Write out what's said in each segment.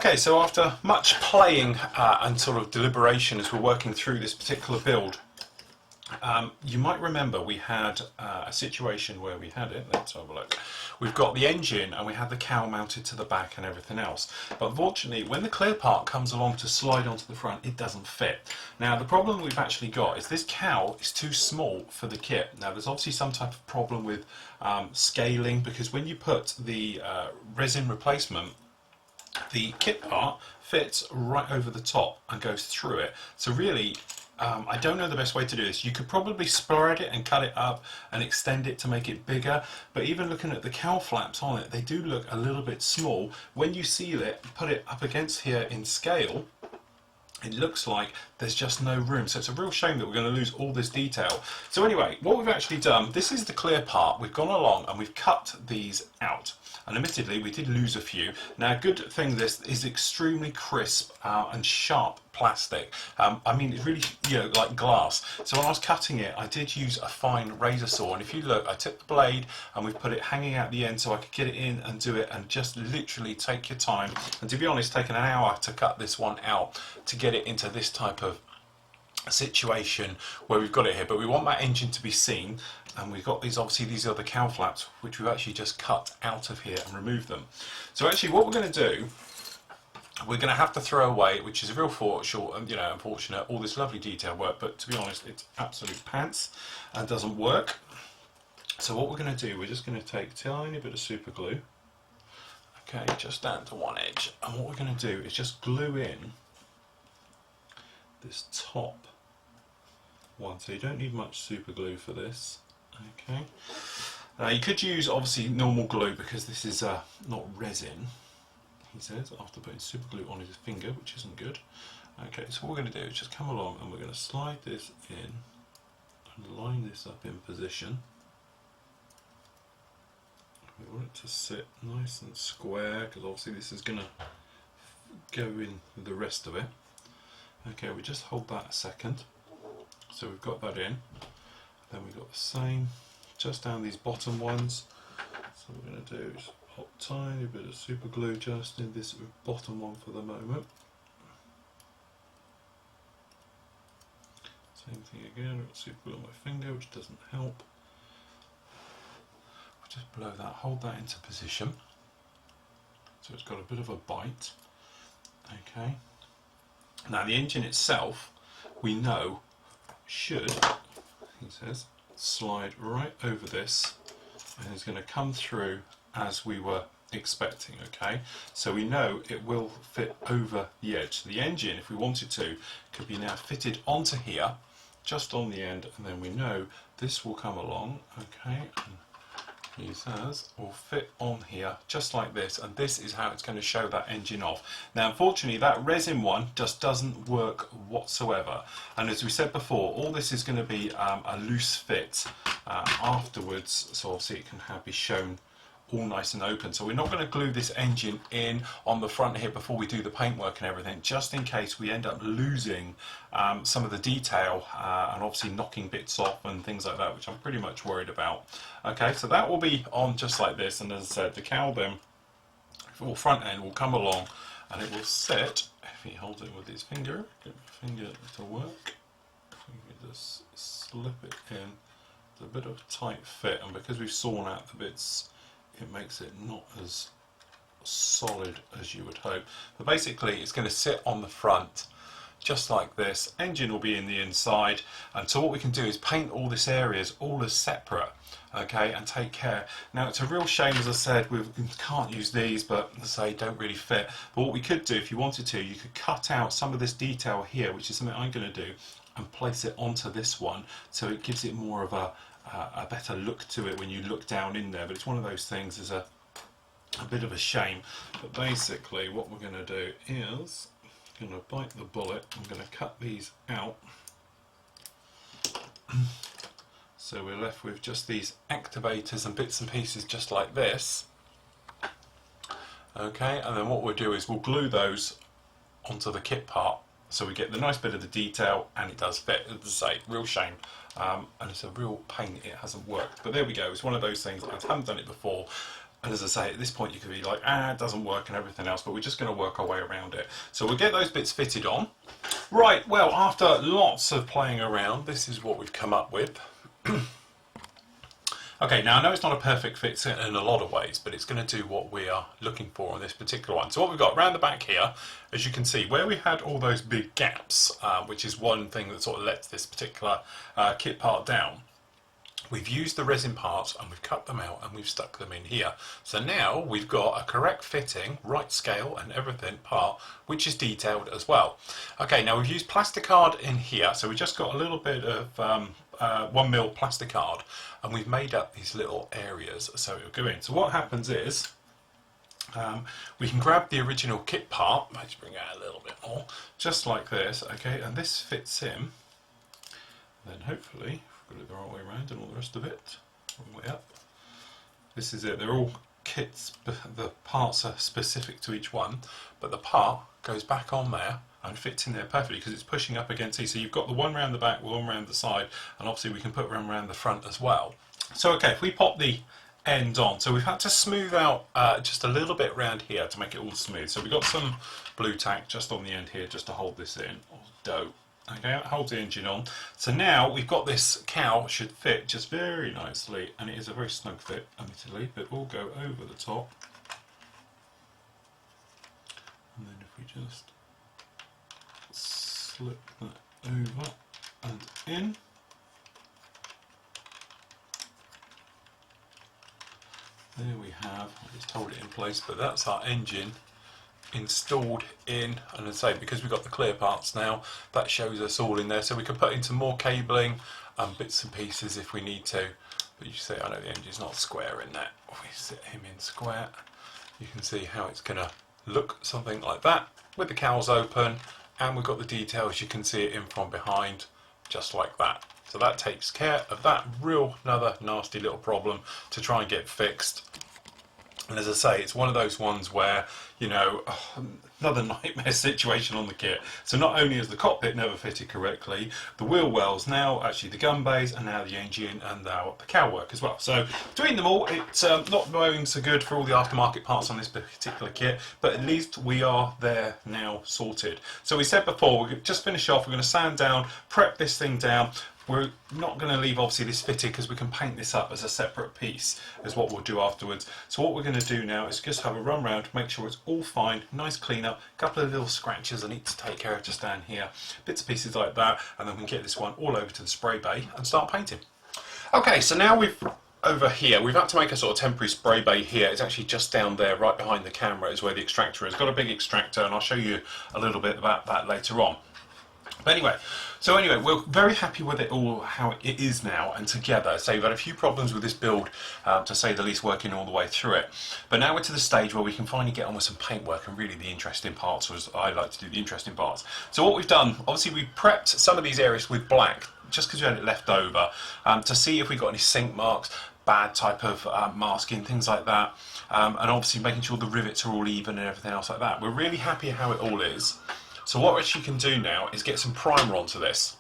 Okay, so after much playing and sort of deliberation as we're working through this particular build, you might remember we had a situation where we had it, let's have a look. We've got the engine and we had the cowl mounted to the back and everything else. But unfortunately, when the clear part comes along to slide onto the front, it doesn't fit. Now, the problem we've actually got is this cowl is too small for the kit. Now, there's obviously some type of problem with scaling, because when you put the resin replacement, the kit part fits right over the top and goes through it. So really, I don't know the best way to do this. You could probably spread it and cut it up and extend it to make it bigger, but even looking at the cowl flaps on it, they do look a little bit small. When you seal it, put it up against here in scale, it looks like there's just no room. So it's a real shame that we're going to lose all this detail. So anyway, what we've actually done, this is the clear part. We've gone along and we've cut these out. And admittedly, we did lose a few. Now, good thing, this is extremely crisp and sharp plastic. I mean, it's really, like glass. So when I was cutting it, I did use a fine razor saw. And if you look, I took the blade and we've put it hanging out the end so I could get it in and do it, and just literally take your time. And to be honest, it's taken an hour to cut this one out to get it into this type of situation where we've got it here. But we want that engine to be seen, and we've got these, obviously these are the cowl flaps, which we've actually just cut out of here and removed them. So actually what we're going to do, we're going to have to throw away, which is a real unfortunate, all this lovely detail work, but to be honest, it's absolute pants and doesn't work. So what we're going to do, we're just going to take a tiny bit of super glue, okay, just down to one edge, and what we're going to do is just glue in this top one. So you don't need much super glue for this. Okay. Now you could use obviously normal glue, because this is not resin, he says, after putting super glue on his finger, which isn't good. Okay, so what we're going to do is just come along and we're going to slide this in and line this up in position. We want it to sit nice and square, because obviously this is going to go in with the rest of it. Okay, we just hold that a second. So we've got that in. Then we've got the same just down these bottom ones. So what we're going to do is pop a tiny bit of super glue just in this bottom one for the moment. Same thing again, I've got super glue on my finger, which doesn't help. We'll just blow that, hold that into position. So it's got a bit of a bite. Okay. Now the engine itself, we know, should, he says, slide right over this, and it's going to come through as we were expecting. Okay, so we know it will fit over the edge. So the engine, if we wanted to, could be now fitted onto here, just on the end, and then we know this will come along. Okay, and he says will fit on here just like this, and this is how it's going to show that engine off. Now unfortunately that resin one just doesn't work whatsoever, and as we said before, all this is going to be a loose fit afterwards, so obviously it can be shown all nice and open. So we're not going to glue this engine in on the front here before we do the paintwork and everything, just in case we end up losing some of the detail and obviously knocking bits off and things like that, which I'm pretty much worried about. Okay, so that will be on just like this, and as I said, the cowl then, or front end, will come along and it will sit, if he holds it with his finger, get my finger to work, you just slip it in. It's a bit of a tight fit, and because we've sawn out the bits, it makes it not as solid as you would hope. But basically it's going to sit on the front just like this. Engine will be in the inside, and so what we can do is paint all this areas all as separate, okay, and take care. Now it's a real shame, as I said, we can't use these, but as I say, don't really fit. But what we could do, if you wanted to, you could cut out some of this detail here, which is something I'm going to do, and place it onto this one, so it gives it more of a better look to it when you look down in there. But it's one of those things, is a bit of a shame. But basically what we're going to do is I'm going to bite the bullet. I'm going to cut these out so we're left with just these activators and bits and pieces just like this. Okay, and then what we'll do is we'll glue those onto the kit part, so we get the nice bit of the detail, and it does fit. As I say, real shame, and it's a real pain it hasn't worked. But there we go, it's one of those things, I haven't done it before. And as I say, at this point you could be like, it doesn't work and everything else, but we're just going to work our way around it. So we'll get those bits fitted on. Right, well, after lots of playing around, this is what we've come up with. Okay, now I know it's not a perfect fit in a lot of ways, but it's going to do what we are looking for on this particular one. So what we've got around the back here, as you can see, where we had all those big gaps, which is one thing that sort of lets this particular kit part down, we've used the resin parts and we've cut them out and we've stuck them in here. So now we've got a correct fitting, right scale and everything part, which is detailed as well. Okay, now we've used plasticard in here, so we just got a little bit of 1mm plasticard, and we've made up these little areas so it'll go in. So what happens is, we can grab the original kit part, let's bring it out a little bit more, just like this, okay, and this fits in. Then hopefully, got it the right way around and all the rest of it, wrong way up. This is it, they're all kits, the parts are specific to each one, but the part goes back on there and fits in there perfectly because it's pushing up against these. So you've got the one round the back, one round the side, and obviously we can put one round the front as well. So okay, if we pop the end on, so we've had to smooth out just a little bit around here to make it all smooth. So we've got some blue tack just on the end here just to hold this in, or dough. Okay, that holds the engine on. So now we've got this cowl should fit just very nicely, and it is a very snug fit, admittedly, but we'll go over the top. And then if we just slip that over and in. There we have, I just hold it in place, but that's our engine installed in, and as I say, because we've got the clear parts now, that shows us all in there, so we can put in some more cabling and bits and pieces if we need to. But you see, I know the engine's not square in that. If we set him in square, you can see how it's going to look something like that with the cowls open, and we've got the details, you can see it in from behind just like that. So that takes care of that another nasty little problem to try and get fixed. And as I say, it's one of those ones where, you know, another nightmare situation on the kit. So not only is the cockpit never fitted correctly, the wheel wells now, actually the gun bays, and now the engine, and now the cowl work as well. So between them all, it's not going so good for all the aftermarket parts on this particular kit, but at least we are there now sorted. So we said before, we'll just finish off, we're going to sand down, prep this thing down. We're not going to leave obviously this fitted because we can paint this up as a separate piece is what we'll do afterwards. So what we're going to do now is just have a run round, make sure it's all fine, nice clean up, a couple of little scratches I need to take care of just down here, bits and pieces like that, and then we can get this one all over to the spray bay and start painting. Okay, so now over here, we've had to make a sort of temporary spray bay here. It's actually just down there, right behind the camera is where the extractor is. Got a big extractor, and I'll show you a little bit about that later on. But anyway, we're very happy with it all, how it is now and together. So we've had a few problems with this build, to say the least, working all the way through it. But now we're to the stage where we can finally get on with some paint work and really the interesting parts, or as I like to do, the interesting parts. So what we've done, obviously we prepped some of these areas with black, just because we had it left over, to see if we got any sink marks, bad type of masking, things like that. And obviously making sure the rivets are all even and everything else like that. We're really happy how it all is. So what we actually can do now is get some primer onto this.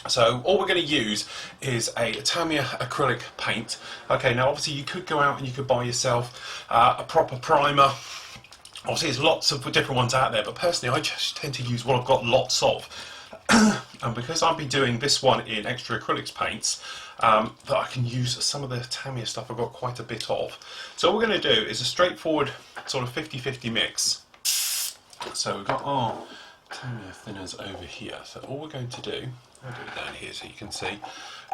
So all we're going to use is a Tamiya acrylic paint. Okay, now obviously you could go out and you could buy yourself a proper primer. Obviously there's lots of different ones out there, but personally I just tend to use what I've got lots of. And because I'll be doing this one in extra acrylics paints, that I can use some of the Tamiya stuff I've got quite a bit of. So what we're going to do is a straightforward sort of 50-50 mix. So we've got our Tamiya thinners over here. So all we're going to do, I'll do it down here so you can see.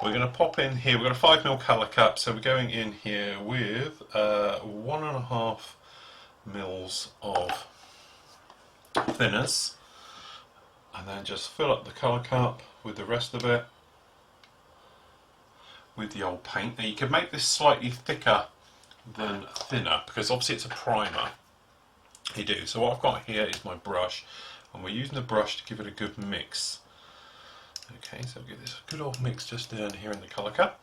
We're going to pop in here, we've got a 5mm colour cup, so we're going in here with 1.5 mils of thinners. And then just fill up the colour cup with the rest of it with the old paint. Now you can make this slightly thicker than thinner because obviously it's a primer. You do. So what I've got here is my brush, and we're using the brush to give it a good mix. Okay, so we'll get this good old mix just down here in the colour cup.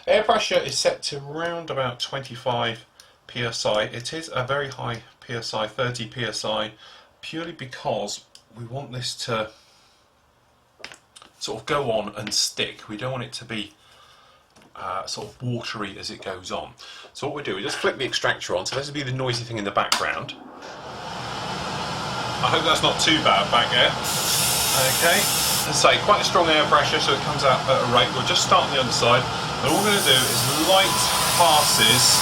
Air pressure is set to around about 25 psi. It is a very high psi, 30 psi, purely because we want this to sort of go on and stick. We don't want it to be sort of watery as it goes on. So what we do, we just flick the extractor on, so this will be the noisy thing in the background. I hope that's not too bad back there. Okay, as I say, quite a strong air pressure, so it comes out at a rate. We'll just start on the underside, and all we're going to do is light passes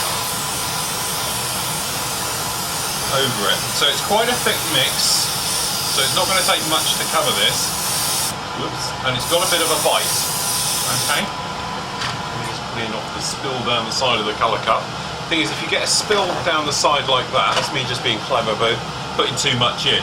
over it. So it's quite a thick mix, so it's not going to take much to cover this. Whoops. And it's got a bit of a bite. Okay. Let me just clean off the spill down the side of the colour cup. Thing is, if you get a spill down the side like that, that's me just being clever about putting too much in.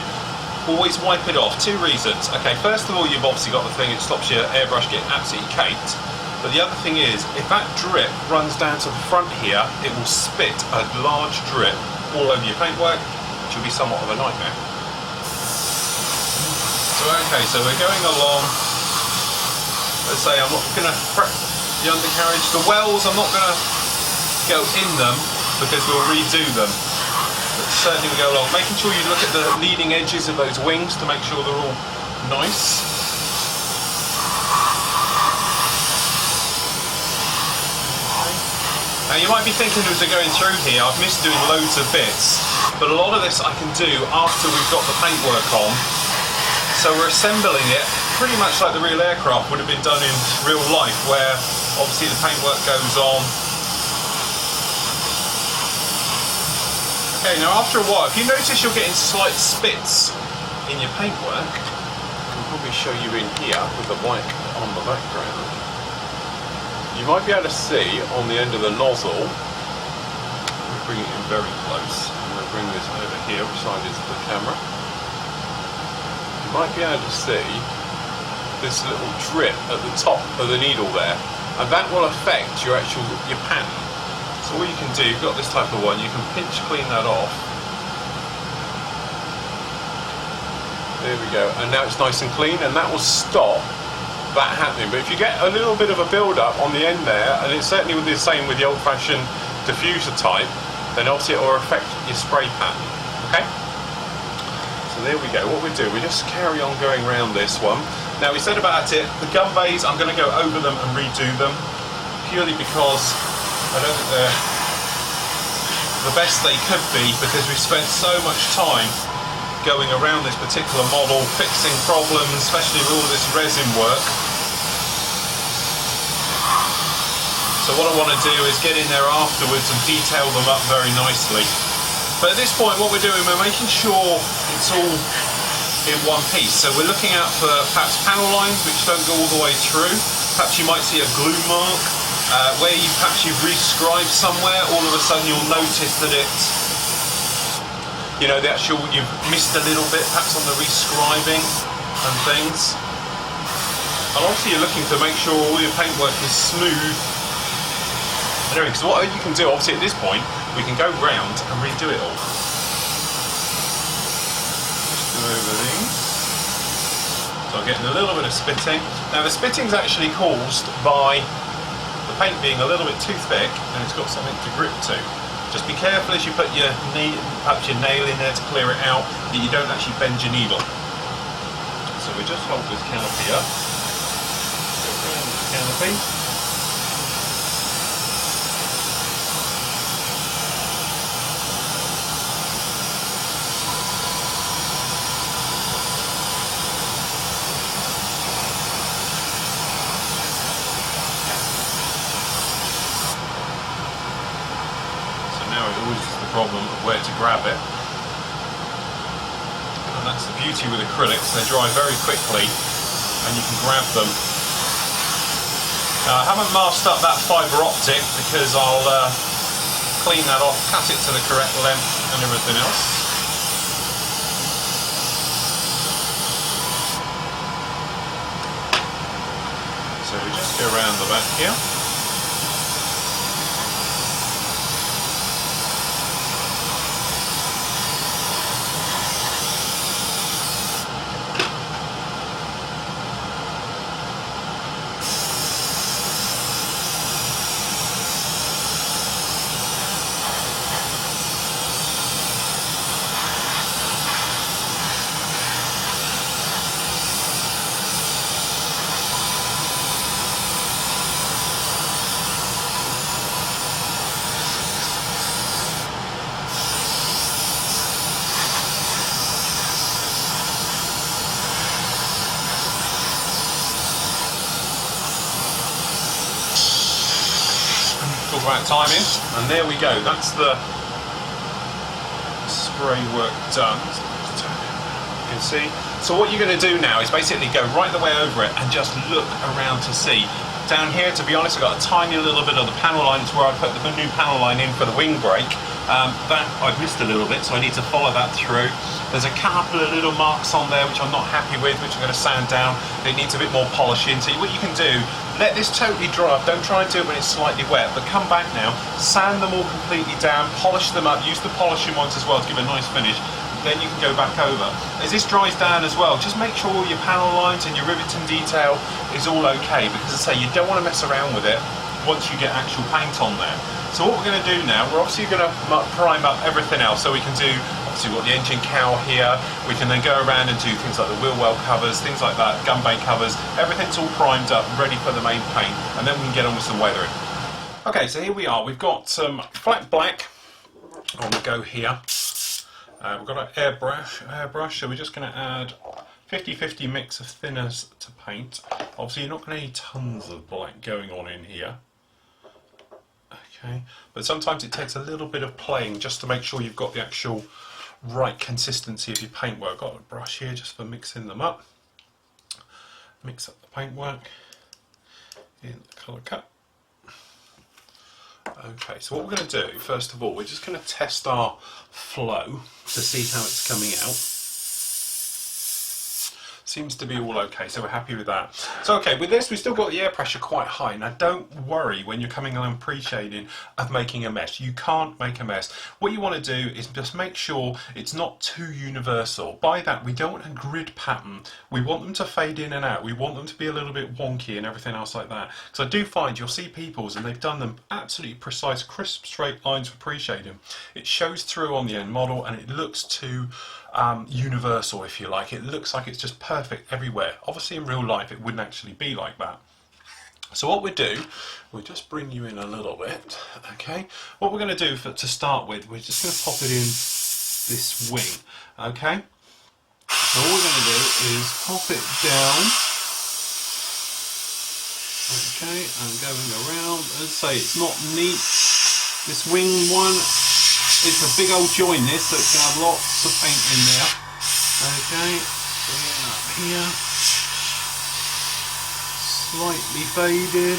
Always wipe it off. Two reasons. Okay, first of all, you've obviously got the thing, it stops your airbrush getting absolutely caked. But the other thing is, if that drip runs down to the front here, it will spit a large drip all over your paintwork, which will be somewhat of a nightmare. So okay, so we're going along. Let's say I'm not going to prep the undercarriage. The wells, I'm not going to go in them because we'll redo them. But certainly we go along, making sure you look at the leading edges of those wings to make sure they're all nice. Now you might be thinking as we're going through here, I've missed doing loads of bits, but a lot of this I can do after we've got the paintwork on. So we're assembling it pretty much like the real aircraft would have been done in real life, where obviously the paintwork goes on. Okay, now after a while, if you notice you're getting slight spits in your paintwork, I can probably show you in here with the white on the background. You might be able to see on the end of the nozzle, we'll bring it in very close, I'm going to bring this over here, which side is the camera. You might be able to see this little drip at the top of the needle there, and that will affect your pattern. So what you can do, you've got this type of one, you can pinch clean that off. There we go, and now it's nice and clean, and that will stop that happening. But if you get a little bit of a build-up on the end there, and it's certainly the same with the old-fashioned diffuser type, then obviously it will affect your spray pattern. Okay? So there we go. What we do, we just carry on going around this one. Now we said about it, the gun bays, I'm going to go over them and redo them, purely because I don't think they're the best they could be, because we've spent so much time going around this particular model, fixing problems, especially with all this resin work. So what I want to do is get in there afterwards and detail them up very nicely. But at this point what we're doing, we're making sure it's all in one piece. So we're looking out for perhaps panel lines which don't go all the way through. Perhaps you might see a glue mark where perhaps you've rescribed somewhere. All of a sudden you'll notice that you've missed a little bit perhaps on the rescribing and things. And obviously you're looking to make sure all your paintwork is smooth and everything. So what you can do, obviously at this point, we can go round and redo it all. Just go over these. So I'm getting a little bit of spitting. Now the spitting is actually caused by the paint being a little bit too thick and it's got something to grip to. Just be careful as you put your nail in there to clear it out, that you don't actually bend your needle. So we just hold this canopy up, go around the canopy. Problem of where to grab it, and that's the beauty with acrylics, they dry very quickly and you can grab them. Now I haven't masked up that fibre optic because I'll clean that off, cut it to the correct length and everything else. So we just go around the back here. talk about timing, and there we go. That's the spray work done. You can see. So what you're going to do now is basically go right the way over it and just look around to see. Down here, to be honest, I've got a tiny little bit of the panel line. It's where I put the new panel line in for the wing brake. That I've missed a little bit, so I need to follow that through. There's a couple of little marks on there which I'm not happy with, which I'm going to sand down. It needs a bit more polishing. So what you can do, let this totally dry off. Don't try and do it when it's slightly wet, but come back now, sand them all completely down, polish them up, use the polishing ones as well to give a nice finish. Then you can go back over. As this dries down as well, just make sure all your panel lines and your riveting detail is all okay, because as I say, you don't want to mess around with it once you get actual paint on there. So what we're going to do now, we're obviously going to prime up everything else. So we can do, obviously we've got the engine cowl here, we can then go around and do things like the wheel well covers, things like that, gun bay covers, everything's all primed up, ready for the main paint, and then we can get on with some weathering. Okay, so here we are, we've got some flat black on the go here. We've got an airbrush, so we're just going to add 50-50 mix of thinners to paint. Obviously you're not going to need tons of black going on in here. Okay, but sometimes it takes a little bit of playing just to make sure you've got the actual right consistency of your paintwork. I've got a brush here just for mixing them up. Mix up the paintwork in the colour cut. Okay, so what we're going to do, first of all, we're just going to test our flow to see how it's coming out. Seems to be all okay, so we're happy with that. So okay, with this we've still got the air pressure quite high. Now don't worry when you're coming along pre-shading of making a mess. You can't make a mess. What you want to do is just make sure it's not too universal. By that we don't want a grid pattern. We want them to fade in and out. We want them to be a little bit wonky and everything else like that. Because I do find you'll see people's and they've done them absolutely precise, crisp, straight lines for pre-shading. It shows through on the end model and it looks too universal, if you like. It looks like it's just perfect everywhere. Obviously in real life it wouldn't actually be like that. So what we do, we'll just bring you in a little bit. Okay, what we're going to do to start with, we're just going to pop it in this wing. Okay, so all we're going to do is pop it down. Okay, and going around. As I say, it's not neat. This wing one, it's a big old join this, so it's going to have lots of paint in there. Okay, bring it up here. Slightly faded.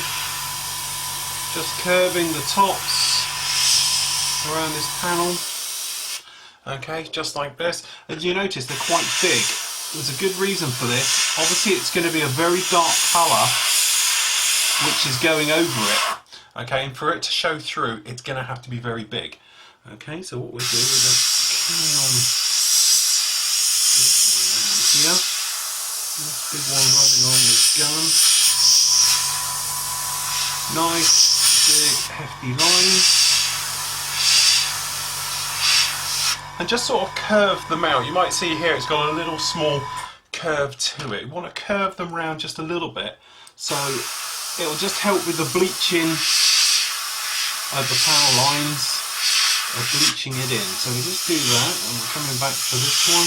Just curving the tops around this panel. Okay, just like this. As you notice, they're quite big. There's a good reason for this. Obviously, it's going to be a very dark colour which is going over it. Okay, and for it to show through, it's going to have to be very big. Okay, so what we'll do, we're just carry on this one around here. This big one running on this gun. Nice, big, hefty lines. And just sort of curve them out. You might see here it's got a little small curve to it. You want to curve them round just a little bit, so it'll just help with the bleaching of the panel lines. Bleaching it in. So we just do that, and we're coming back to this one.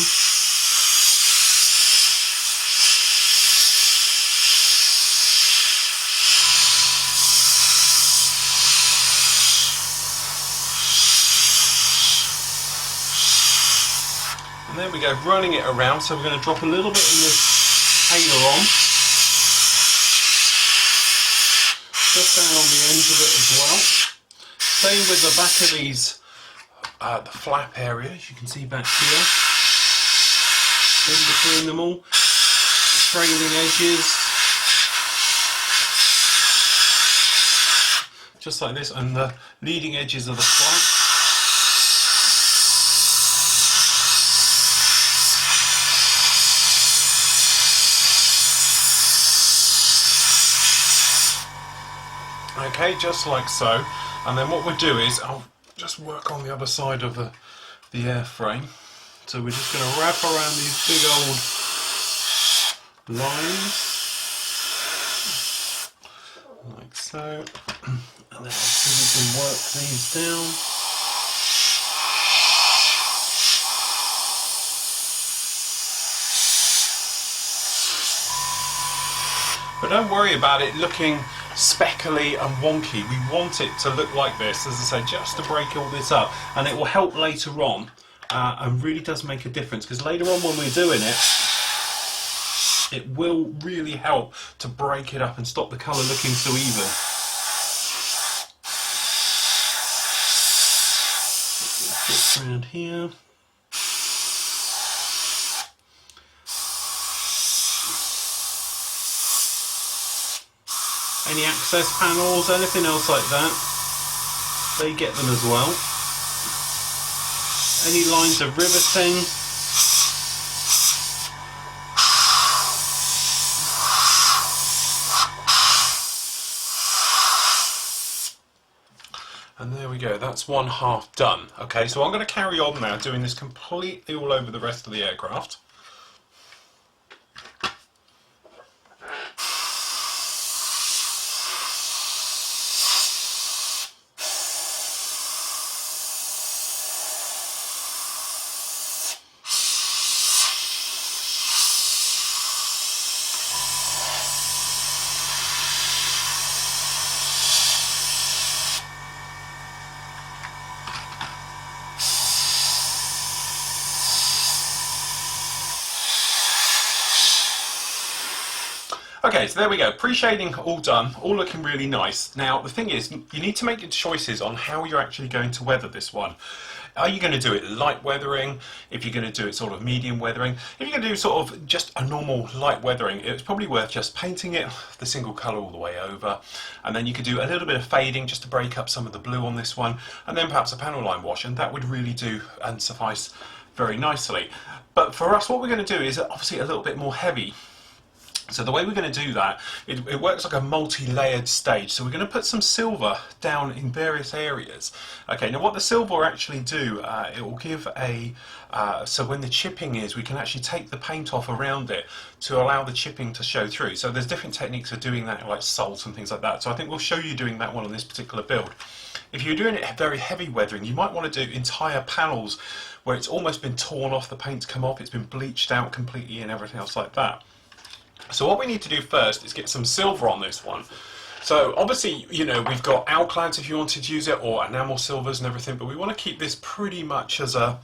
And there we go, running it around. So we're going to drop a little bit in this aileron. Just down on the ends of it as well. Same with the back of these the flap area, as you can see back here, in between them all, trailing edges, just like this, and the leading edges of the flap. Okay, just like so, and then what we'll do is I'll just work on the other side of the airframe. So we're just going to wrap around these big old lines, like so, and then I'll see if we can work these down. But don't worry about it looking speckly and wonky. We want it to look like this, as I say, just to break all this up, and it will help later on, and really does make a difference, because later on when we're doing it, it will really help to break it up and stop the colour looking so even. Bits around here. Any access panels, anything else like that, they get them as well. Any lines of riveting. And there we go, that's one half done. Okay, so I'm going to carry on now doing this completely all over the rest of the aircraft. Okay, so there we go, pre-shading all done, all looking really nice. Now the thing is, you need to make your choices on how you're actually going to weather this one. Are you going to do it light weathering? If you're going to do it sort of medium weathering? If you're going to do sort of just a normal light weathering, it's probably worth just painting it the single colour all the way over, and then you could do a little bit of fading just to break up some of the blue on this one, and then perhaps a panel line wash, and that would really do and suffice very nicely. But for us, what we're going to do is obviously a little bit more heavy. So the way we're going to do that, it works like a multi-layered stage. So we're going to put some silver down in various areas. Okay, now what the silver will actually do, it will give a, so when the chipping is, we can actually take the paint off around it to allow the chipping to show through. So there's different techniques of doing that, like salt and things like that. So I think we'll show you doing that one on this particular build. If you're doing it very heavy weathering, you might want to do entire panels where it's almost been torn off, the paint's come off, it's been bleached out completely and everything else like that. So what we need to do first is get some silver on this one. So obviously, you know, we've got alclads if you wanted to use it, or enamel silvers and everything, but we want to keep this pretty much as a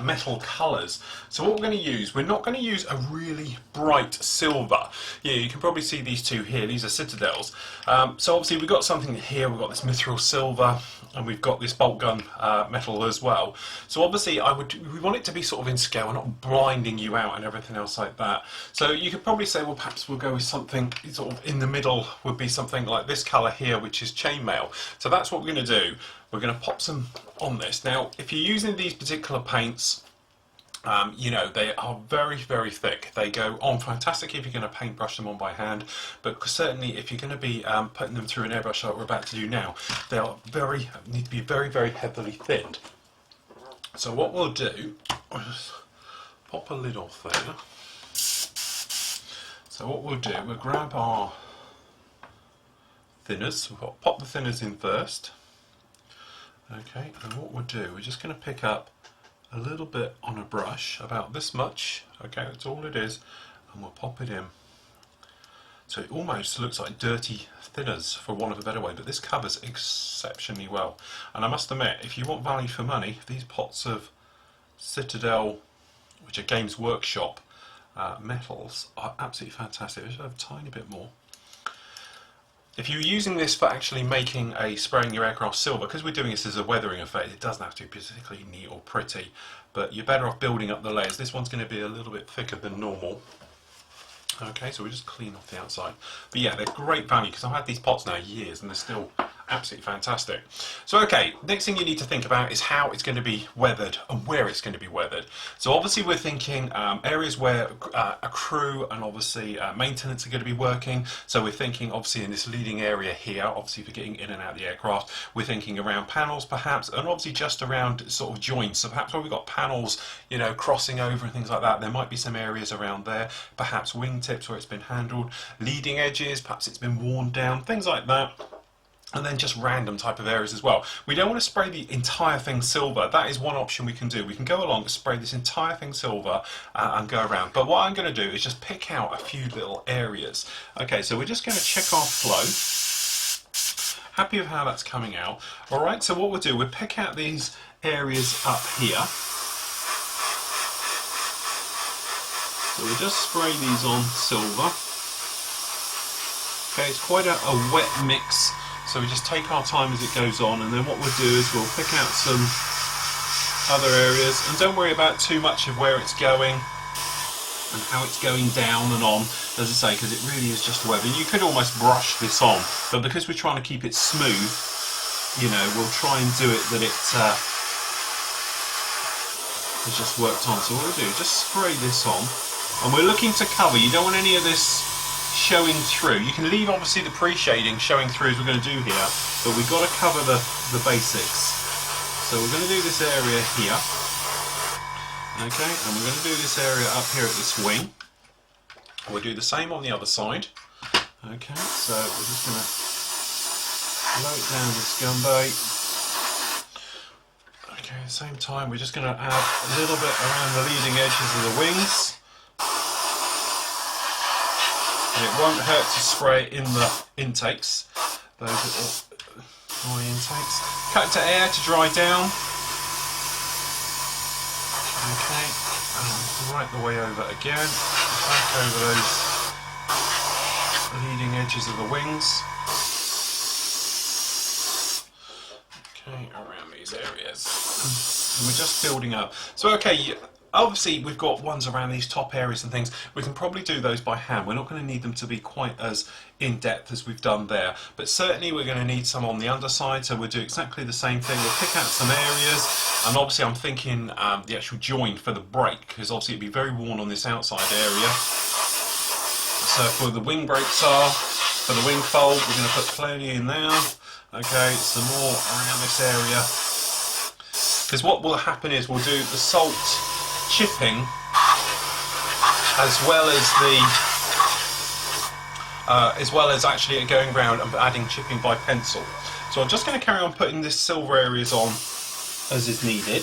metal colours. So what we're going to use, we're not going to use a really bright silver. Yeah, you can probably see these two here, these are citadels. So obviously we've got something here, we've got this mithril silver, and we've got this bolt gun metal as well. So obviously we want it to be sort of in scale, we're not blinding you out and everything else like that. So you could probably say, well, perhaps we'll go with something sort of in the middle, would be something like this colour here, which is chainmail. So that's what we're going to do. We're going to pop some on this. Now, if you're using these particular paints, you know, they are very, very thick. They go on fantastic if you're going to paintbrush them on by hand, but certainly if you're going to be putting them through an airbrush like we're about to do now, they are need to be very, very heavily thinned. So what we'll do, I'll just pop a lid off there. So what we'll do, we'll grab our thinners. We'll pop the thinners in first. Okay, and what we'll do, we're just going to pick up a little bit on a brush, about this much, okay, that's all it is, and we'll pop it in. So it almost looks like dirty thinners, for want of a better way, but this covers exceptionally well. And I must admit, if you want value for money, these pots of Citadel, which are Games Workshop metals, are absolutely fantastic. I should have a tiny bit more. If you're using this for actually making spraying your aircraft silver, because we're doing this as a weathering effect, it doesn't have to be particularly neat or pretty, but you're better off building up the layers. This one's going to be a little bit thicker than normal. Okay, so we just clean off the outside. But yeah, they're great value, because I've had these pots now years and they're still absolutely fantastic. So okay, next thing you need to think about is how it's going to be weathered and where it's going to be weathered. So obviously we're thinking areas where a crew and obviously maintenance are going to be working. So we're thinking obviously in this leading area here, obviously for getting in and out of the aircraft, we're thinking around panels perhaps, and obviously just around sort of joints. So perhaps where we've got panels, you know, crossing over and things like that, there might be some areas around there, perhaps wingtips where it's been handled, leading edges, perhaps it's been worn down, things like that. and then just random type of areas as well. We don't want to spray the entire thing silver. That is one option we can do. We can go along and spray this entire thing silver and go around. But what I'm going to do is just pick out a few little areas. Okay, so we're just going to check our flow. Happy with how that's coming out. Alright, so what we'll do, we'll pick out these areas up here. So we'll just spray these on silver. Okay, it's quite a wet mix. So we just take our time as it goes on, and then what we'll do is we'll pick out some other areas, and don't worry about too much of where it's going and how it's going down and on, as I say, because it really is just weather. You could almost brush this on, but because we're trying to keep it smooth, you know, we'll try and do it that it has just worked on. So what we'll do, just spray this on, and we're looking to cover. You don't want any of this showing through. You can leave obviously the pre-shading showing through as we're going to do here, but we've got to cover the basics. So we're going to do this area here, okay, and we're going to do this area up here at this wing. We'll do the same on the other side. Okay, so we're just going to low it down the scum bait. Okay, at the same time we're just going to add a little bit around the leading edges of the wings. And it won't hurt to spray in the intakes, those little dry intakes. Cut it to air to dry down. Okay, and right the way over again, back over those leading edges of the wings. Okay, around these areas. And we're just building up. So okay, obviously we've got ones around these top areas and things. We can probably do those by hand. We're not going to need them to be quite as in-depth as we've done there, but certainly we're going to need some on the underside, so we'll do exactly the same thing. We'll pick out some areas, and obviously I'm thinking the actual joint for the brake, because obviously it'd be very worn on this outside area. So for the wing brakes for the wing fold, we're going to put plenty in there. Okay, some more around this area, because what will happen is we'll do the salt chipping as well as actually going around and adding chipping by pencil. So I'm just going to carry on putting this silver areas on as is needed.